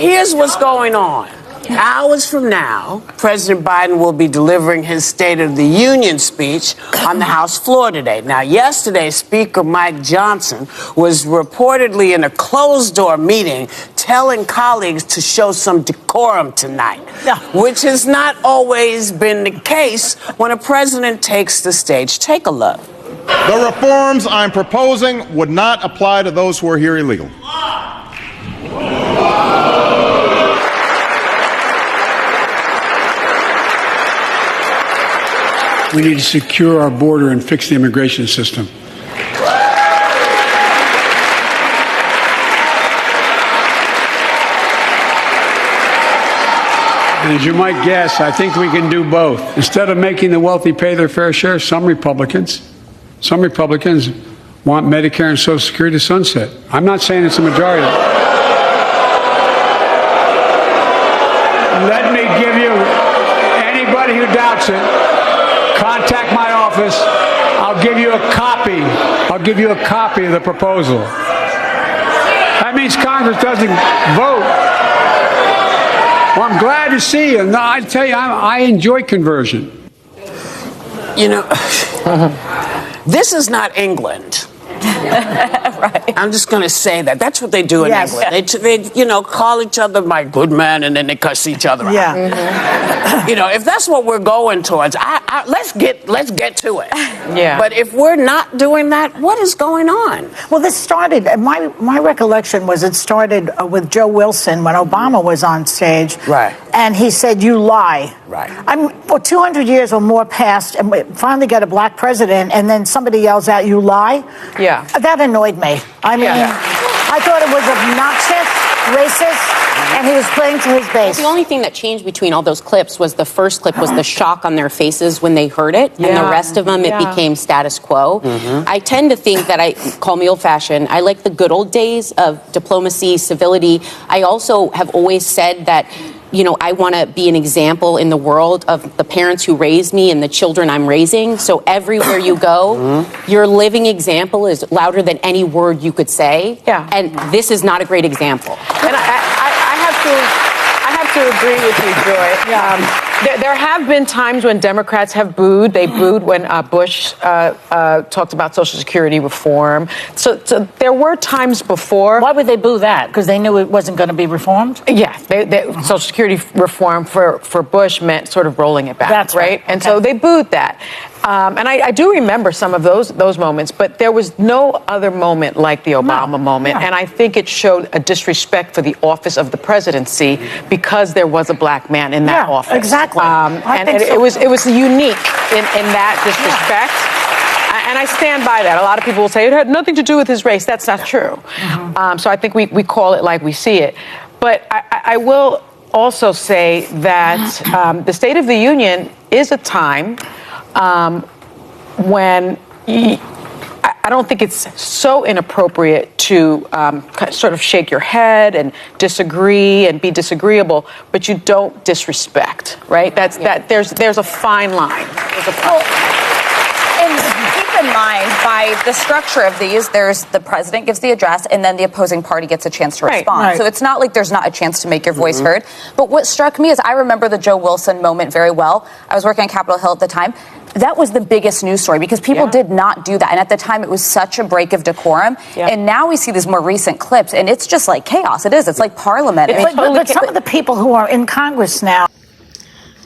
here's what's going on. Hours from now, President Biden will be delivering his State of the Union speech on the House floor today. Now, yesterday, Speaker Mike Johnson was reportedly in a closed-door meeting telling colleagues to show some decorum tonight, which has not always been the case when a president takes the stage. Take a look. The reforms I'm proposing would not apply to those who are here illegal. We need to secure our border and fix the immigration system. And as you might guess, I think we can do both. Instead of making the wealthy pay their fair share, some Republicans want Medicare and Social Security to sunset. I'm not saying it's a majority. Let me give you, anybody who doubts it, contact my office. I'll give you a copy. I'll give you a copy of the proposal. That means Congress doesn't vote. Well, I'm glad to see you. No, I tell you, I enjoy conversion. You know, this is not England. Right. I'm just going to say that. That's what they do in England. They, you know, call each other my good man, and then they cuss each other out. Mm-hmm. You know, if that's what we're going towards, let's get to it. Yeah. But if we're not doing that, what is going on? Well, this started, my recollection was it started with Joe Wilson when Obama was on stage. Right. And he said, "You lie." Right. 200 years or more passed, and we finally got a black president, and then somebody yells out, "You lie." Yeah. That annoyed me. I mean, I thought it was obnoxious, racist, and he was playing to his base. The only thing that changed between all those clips was the first clip was the shock on their faces when they heard it, and the rest of them, it became status quo. I tend to think that call me old-fashioned, I like the good old days of diplomacy, civility. I also have always said that, you know, I want to be an example in the world of the parents who raised me and the children I'm raising. So everywhere you go, your living example is louder than any word you could say. Yeah. And this is not a great example. And I have to agree with you, Joy. There have been times when Democrats have booed. They booed when Bush talked about Social Security reform. So there were times before. Why would they boo that? Because they knew it wasn't going to be reformed? Yeah, Social Security reform for Bush meant sort of rolling it back. That's right. And so they booed that. And I do remember some of those moments, but there was no other moment like the Obama moment. And I think it showed a disrespect for the office of the presidency because there was a black man in that office. Exactly. And it was unique in that disrespect. And I stand by that. A lot of people will say it had nothing to do with his race. That's not true. So I think we call it like we see it. But I will also say that the State of the Union is a time when I don't think it's so inappropriate to sort of shake your head and disagree and be disagreeable, but you don't disrespect, right? There's a fine line. And keep in mind, by the structure of these, there's the president gives the address, and then the opposing party gets a chance to respond. Right. So it's not like there's not a chance to make your voice heard. But what struck me is I remember the Joe Wilson moment very well. I was working on Capitol Hill at the time. That was the biggest news story because people did not do that. And at the time, it was such a break of decorum. And now we see these more recent clips, and it's just like chaos. It is. It's like Parliament. But some of the people who are in Congress now.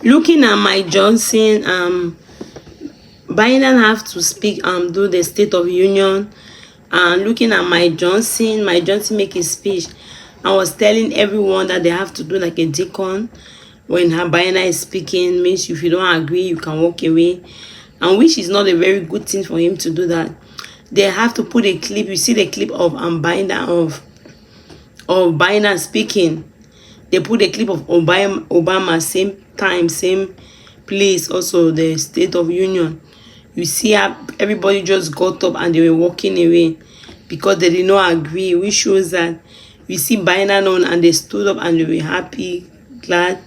Looking at Mike Johnson, Biden have to speak, do the State of Union. Looking at Mike Johnson make his speech. I was telling everyone that they have to do like a decorum. When Biden is speaking, means if you don't agree, you can walk away. And which is not a very good thing for him to do that. They have to put a clip. You see the clip of Biden speaking. They put a clip of Obama, same time, same place, also the State of Union. You see how everybody just got up and they were walking away because they did not agree, which shows that we see Biden on and they stood up and they were happy, glad.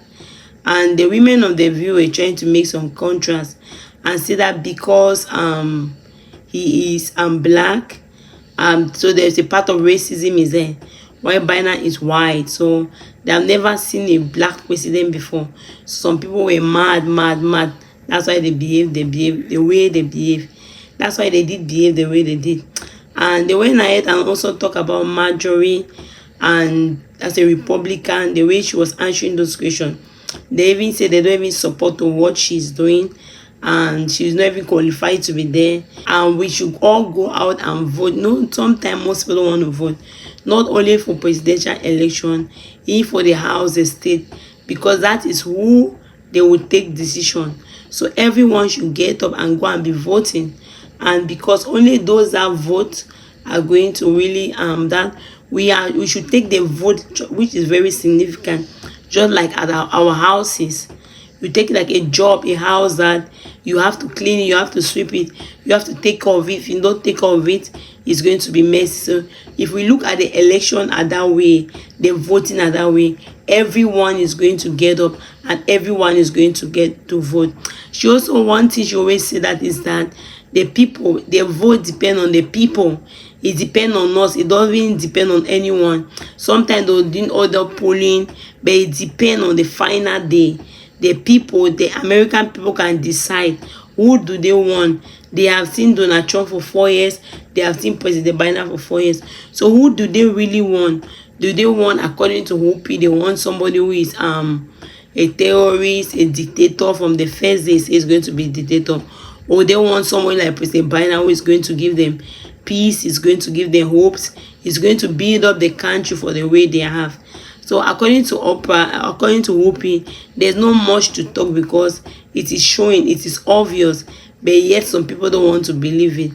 And the women of the View were trying to make some contrast and say that because he is black, so there's a part of racism is there. while Biden is white. So they have never seen a black president before. Some people were mad. That's why they behave the way they behave. That's why they did behave the way they did. And they went ahead and also talk about Marjorie, and as a Republican, the way she was answering those questions. They even say they don't even support what she's doing, and she's not even qualified to be there, and we should all go out and vote. No, sometimes most people don't want to vote, not only for presidential election, even for the House and state, because that is who they will take decision. So everyone should get up and go and be voting, and because only those that vote are going to really that we should take the vote, which is very significant, just like at our houses. You take like a job, a house that you have to clean it, you have to sweep it, you have to take care of it. If you don't take care of it, it's going to be messy. So if we look at the election at that way, the voting at that way, everyone is going to get up and everyone is going to get to vote. She also, one thing she always say that is that the people, their vote depend on the people. It depends on us. It doesn't depend on anyone. Sometimes they'll do other polling, but it depends on the final day. The people, the American people, can decide who do they want. They have seen Donald Trump for 4 years. They have seen President Biden for 4 years. So who do they really want? Do they want, according to Whoopi, they want somebody who is a terrorist, a dictator from the first day is going to be a dictator? Or they want someone like President Biden who is going to give them peace, is going to give them hopes, is going to build up the country for the way they have. So according to Oprah, according to Whoopi, there's not much to talk because it is showing, it is obvious, but yet some people don't want to believe it.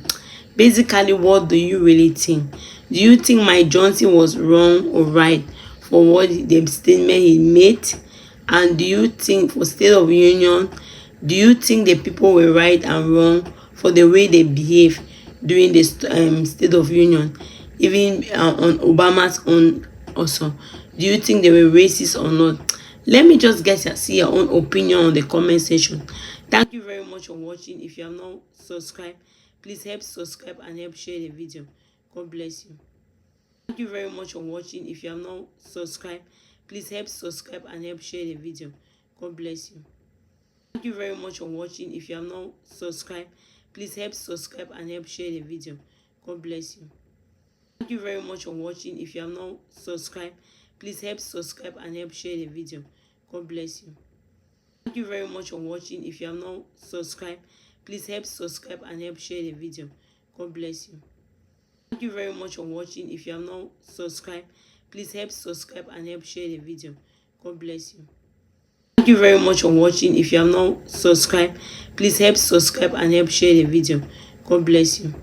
Basically, what do you really think? Do you think Mike Johnson was wrong or right for what the statement he made? And do you think for State of Union, do you think the people were right and wrong for the way they behave during the State of Union, even on Obama's own also? Do you think they were racist or not? Let me just see your own opinion on the comment section. Thank you very much for watching. If you have not subscribed, please help subscribe and help share the video. God bless you. Thank you very much for watching. If you have not subscribed, please help subscribe and help share the video. God bless you. Thank you very much for watching. If you have not subscribed, please help subscribe and help share the video. God bless you. Thank you very much for watching. If you have not subscribed, please help subscribe and help share the video. God bless you. Thank you very much for watching. If you have not subscribed, please help subscribe and help share the video. God bless you. Thank you very much for watching. If you have not subscribed, please help subscribe and help share the video. God bless you. Thank you very much for watching. If you have not subscribed, please help subscribe and help share the video. God bless you.